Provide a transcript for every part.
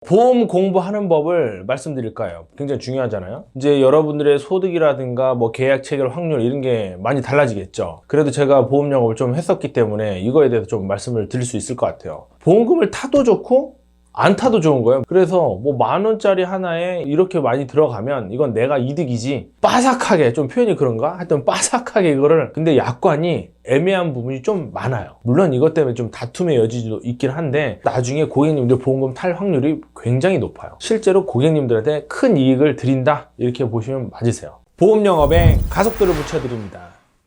보험 공부하는 법을 말씀드릴까요? 굉장히 중요하잖아요. 이제 여러분들의 소득이라든가 뭐 계약 체결 확률 이런 게 많이 달라지겠죠. 그래도 제가 보험 영업을 좀 했었기 때문에 이거에 대해서 좀 말씀을 드릴 수 있을 것 같아요. 보험금을 타도 좋고 안 타도 좋은 거예요. 그래서 뭐 10,000원짜리 하나에 이렇게 많이 들어가면 이건 내가 이득이지, 빠삭하게, 좀 표현이 그런가? 하여튼 빠삭하게 이거를, 근데 약관이 애매한 부분이 좀 많아요. 물론 이것 때문에 좀 다툼의 여지도 있긴 한데 나중에 고객님들 보험금 탈 확률이 굉장히 높아요. 실제로 고객님들한테 큰 이익을 드린다, 이렇게 보시면 맞으세요. 보험 영업에 가속도를 붙여드립니다.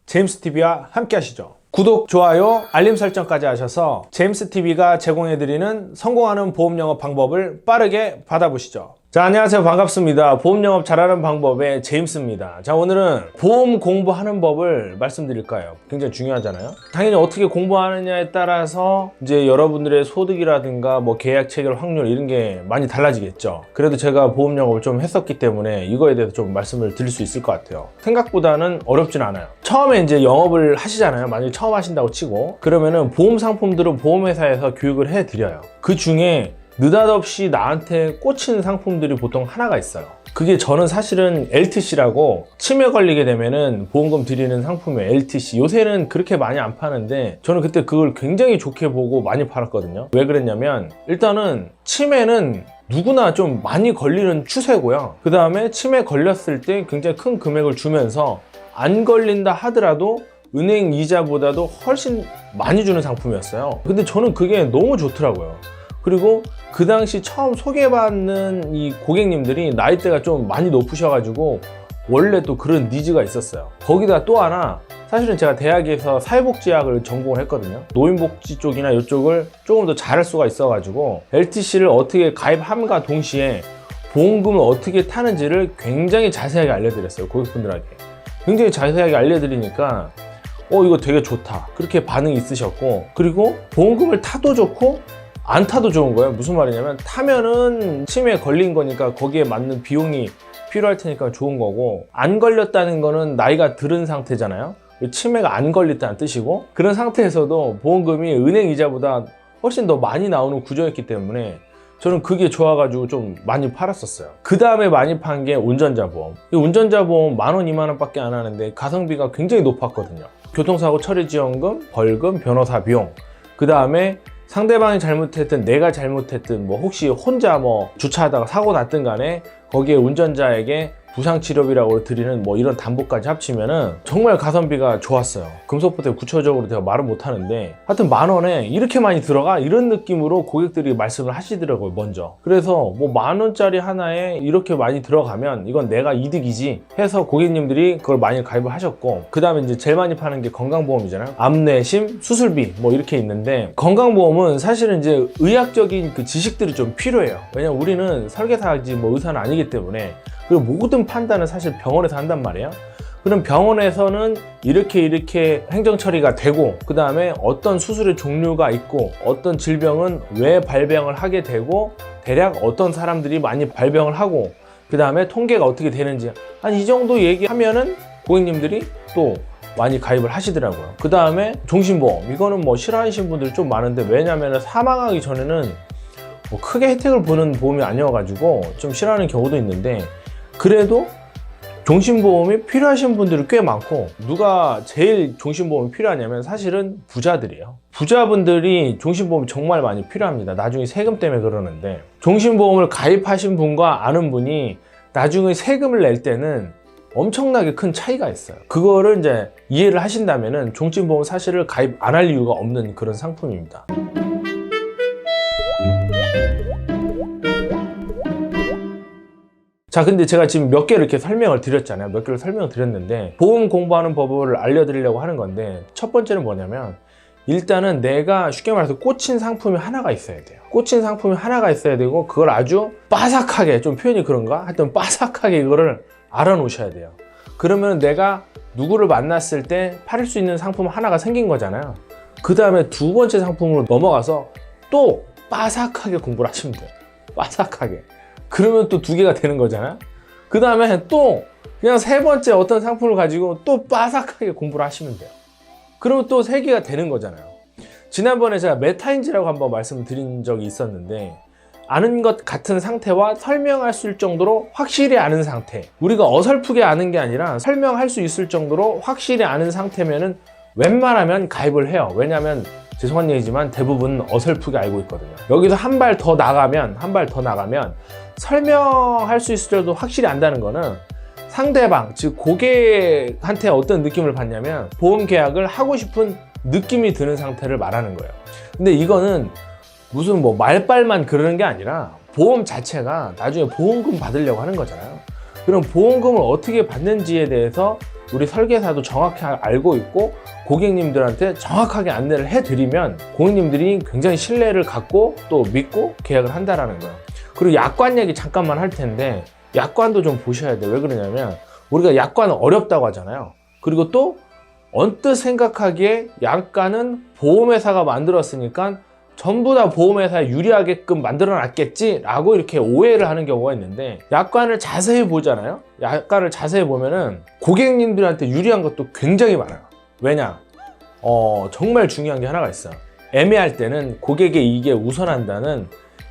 제임스TV와 함께 하시죠. 구독, 좋아요, 알림 설정까지 하셔서 제임스TV가 제공해드리는 성공하는 보험 영업 방법을 빠르게 받아보시죠. 자, 안녕하세요. 반갑습니다. 보험 영업 잘하는 방법의 제임스입니다. 자, 오늘은 보험 공부하는 법을 말씀드릴까요? 굉장히 중요하잖아요. 당연히 어떻게 공부하느냐에 따라서 이제 여러분들의 소득이라든가 뭐 계약 체결 확률 이런 게 많이 달라지겠죠. 그래도 제가 보험 영업을 좀 했었기 때문에 이거에 대해서 좀 말씀을 드릴 수 있을 것 같아요. 생각보다는 어렵진 않아요. 처음에 이제 영업을 하시잖아요. 만약에 처음 하신다고 치고, 그러면은 보험 상품들은 보험회사에서 교육을 해드려요. 그 중에 느닷없이 나한테 꽂히는 상품들이 보통 하나가 있어요. 그게 저는 사실은 LTC라고, 치매 걸리게 되면은 보험금 드리는 상품이 LTC. 요새는 그렇게 많이 안 파는데 저는 그때 그걸 굉장히 좋게 보고 많이 팔았거든요. 왜 그랬냐면, 일단은 치매는 누구나 좀 많이 걸리는 추세고요. 그 다음에 치매 걸렸을 때 굉장히 큰 금액을 주면서 안 걸린다 하더라도 은행 이자보다도 훨씬 많이 주는 상품이었어요. 근데 저는 그게 너무 좋더라고요. 그리고 그 당시 처음 소개받는 이 고객님들이 나이대가 좀 많이 높으셔가지고 원래 또 그런 니즈가 있었어요. 거기다 또 하나, 사실은 제가 대학에서 사회복지학을 전공을 했거든요. 노인복지 쪽이나 이쪽을 조금 더 잘할 수가 있어가지고 LTC를 어떻게 가입함과 동시에 보험금을 어떻게 타는지를 굉장히 자세하게 알려드렸어요. 고객분들에게 굉장히 자세하게 알려드리니까 이거 되게 좋다, 그렇게 반응이 있으셨고, 그리고 보험금을 타도 좋고 안 타도 좋은 거예요. 무슨 말이냐면, 타면은 치매에 걸린 거니까 거기에 맞는 비용이 필요할 테니까 좋은 거고, 안 걸렸다는 거는 나이가 들은 상태잖아요. 치매가 안 걸렸다는 뜻이고, 그런 상태에서도 보험금이 은행 이자보다 훨씬 더 많이 나오는 구조였기 때문에 저는 그게 좋아가지고 좀 많이 팔았었어요. 그 다음에 많이 판 게 운전자 보험. 이 운전자 보험 10,000원, 20,000원 밖에 안 하는데 가성비가 굉장히 높았거든요. 교통사고 처리 지원금, 벌금, 변호사 비용, 그 다음에 상대방이 잘못했든 내가 잘못했든 뭐 혹시 혼자 뭐 주차하다가 사고 났든 간에 거기에 운전자에게 부상치료비라고 드리는 뭐 이런 담보까지 합치면은 정말 가성비가 좋았어요. 금속보태 구체적으로 제가 말은 못하는데, 하여튼 10,000원에 이렇게 많이 들어가? 이런 느낌으로 고객들이 말씀을 하시더라고요, 먼저. 그래서 뭐 10,000원짜리 하나에 이렇게 많이 들어가면 이건 내가 이득이지 해서 고객님들이 그걸 많이 가입을 하셨고, 그 다음에 이제 제일 많이 파는 게 건강보험이잖아요. 암내심, 수술비 뭐 이렇게 있는데, 건강보험은 사실은 이제 의학적인 그 지식들이 좀 필요해요. 왜냐면 우리는 설계사지 뭐 의사는 아니기 때문에. 그리고 모든 판단은 사실 병원에서 한단 말이에요. 그럼 병원에서는 이렇게 행정 처리가 되고, 그 다음에 어떤 수술의 종류가 있고, 어떤 질병은 왜 발병을 하게 되고, 대략 어떤 사람들이 많이 발병을 하고, 그 다음에 통계가 어떻게 되는지 한 이 정도 얘기하면은 고객님들이 또 많이 가입을 하시더라고요. 그 다음에 종신보험, 이거는 뭐 싫어하시는 분들이 좀 많은데, 왜냐면 사망하기 전에는 뭐 크게 혜택을 보는 보험이 아니어가지고 좀 싫어하는 경우도 있는데, 그래도 종신보험이 필요하신 분들이 꽤 많고, 누가 제일 종신보험이 필요하냐면 사실은 부자들이에요. 부자분들이 종신보험이 정말 많이 필요합니다. 나중에 세금 때문에 그러는데, 종신보험을 가입하신 분과 아는 분이 나중에 세금을 낼 때는 엄청나게 큰 차이가 있어요. 그거를 이제 이해를 하신다면은 종신보험 사실을 가입 안 할 이유가 없는 그런 상품입니다. 자, 근데 제가 지금 몇 개를 이렇게 설명을 드렸잖아요. 몇 개를 설명을 드렸는데, 보험 공부하는 법을 알려드리려고 하는 건데, 첫 번째는 뭐냐면, 일단은 내가 쉽게 말해서 꽂힌 상품이 하나가 있어야 돼요. 꽂힌 상품이 하나가 있어야 되고, 그걸 아주 빠삭하게, 좀 표현이 그런가? 하여튼 빠삭하게 이거를 알아놓으셔야 돼요. 그러면 내가 누구를 만났을 때 팔을 수 있는 상품 하나가 생긴 거잖아요. 그 다음에 두 번째 상품으로 넘어가서 또 빠삭하게 공부를 하시면 돼요. 빠삭하게. 그러면 또 두 개가 되는 거잖아요. 그 다음에 또 그냥 세 번째 어떤 상품을 가지고 또 빠삭하게 공부를 하시면 돼요. 그러면 또 세 개가 되는 거잖아요. 지난번에 제가 메타인지라고 한번 말씀을 드린 적이 있었는데, 아는 것 같은 상태와 설명할 수 있을 정도로 확실히 아는 상태. 우리가 어설프게 아는 게 아니라 설명할 수 있을 정도로 확실히 아는 상태면은 웬만하면 가입을 해요. 왜냐하면 죄송한 얘기지만 대부분 어설프게 알고 있거든요. 여기서 한 발 더 나가면 설명할 수 있을 정도 확실히 안다는 거는 상대방, 즉 고객한테 어떤 느낌을 받냐면 보험 계약을 하고 싶은 느낌이 드는 상태를 말하는 거예요. 근데 이거는 무슨 뭐 말빨만 그러는 게 아니라 보험 자체가 나중에 보험금 받으려고 하는 거잖아요. 그럼 보험금을 어떻게 받는지에 대해서 우리 설계사도 정확히 알고 있고 고객님들한테 정확하게 안내를 해드리면 고객님들이 굉장히 신뢰를 갖고 또 믿고 계약을 한다라는 거예요. 그리고 약관 얘기 잠깐만 할 텐데 약관도 좀 보셔야 돼요. 왜 그러냐면 우리가 약관은 어렵다고 하잖아요. 그리고 또 언뜻 생각하기에 약관은 보험회사가 만들었으니까 전부 다 보험회사에 유리하게끔 만들어 놨겠지 라고 이렇게 오해를 하는 경우가 있는데, 약관을 자세히 보잖아요. 약관을 자세히 보면은 고객님들한테 유리한 것도 굉장히 많아요. 왜냐? 정말 중요한 게 하나가 있어요. 애매할 때는 고객의 이익에 우선한다는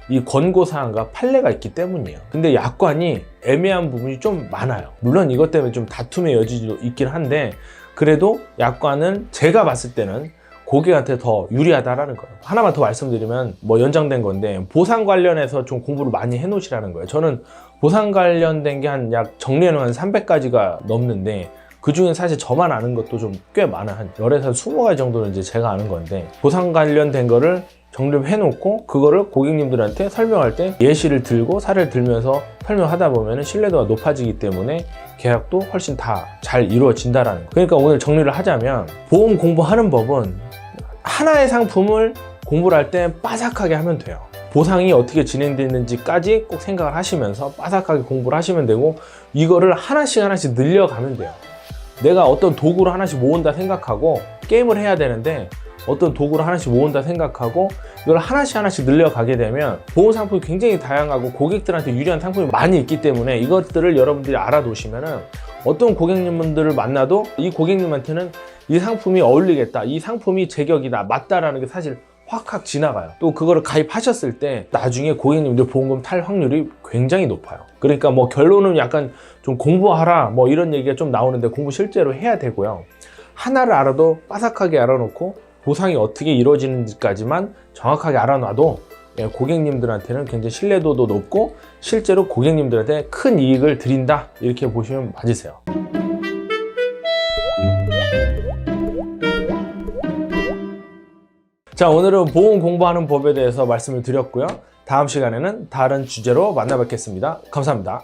이 권고사항과 판례가 있기 때문이에요. 근데 약관이 애매한 부분이 좀 많아요. 물론 이것 때문에 좀 다툼의 여지도 있긴 한데, 그래도 약관은 제가 봤을 때는 고객한테 더 유리하다라는 거예요. 하나만 더 말씀드리면 뭐 연장된 건데, 보상 관련해서 좀 공부를 많이 해 놓으시라는 거예요. 저는 보상 관련된 게 한 약 정리해놓은 한 300가지가 넘는데, 그 중에 사실 저만 아는 것도 좀 꽤 많아요. 한 10에서 20가지 정도는 이제 제가 아는 건데, 보상 관련된 거를 정립 해놓고 그거를 고객님들한테 설명할 때 예시를 들고 사례를 들면서 설명하다 보면 신뢰도가 높아지기 때문에 계약도 훨씬 다 잘 이루어진다라는 거예요. 그러니까 오늘 정리를 하자면, 보험 공부하는 법은 하나의 상품을 공부를 할 때 빠삭하게 하면 돼요. 보상이 어떻게 진행되는지까지 꼭 생각을 하시면서 빠삭하게 공부를 하시면 되고, 이거를 하나씩 늘려가면 돼요. 내가 어떤 도구를 하나씩 모은다 생각하고 게임을 해야 되는데, 어떤 도구를 하나씩 모은다 생각하고 이걸 하나씩 늘려가게 되면 보험 상품이 굉장히 다양하고 고객들한테 유리한 상품이 많이 있기 때문에 이것들을 여러분들이 알아두시면은 어떤 고객님들을 만나도 이 고객님한테는 이 상품이 어울리겠다, 이 상품이 제격이다, 맞다라는 게 사실 확 지나가요. 또 그거를 가입하셨을 때 나중에 고객님들 보험금 탈 확률이 굉장히 높아요. 그러니까 뭐 결론은 약간 좀 공부하라 뭐 이런 얘기가 좀 나오는데, 공부 실제로 해야 되고요. 하나를 알아도 빠삭하게 알아놓고 보상이 어떻게 이루어지는지까지만 정확하게 알아놔도 고객님들한테는 굉장히 신뢰도도 높고 실제로 고객님들한테 큰 이익을 드린다, 이렇게 보시면 맞으세요. 자, 오늘은 보험 공부하는 법에 대해서 말씀을 드렸고요. 다음 시간에는 다른 주제로 만나 뵙겠습니다. 감사합니다.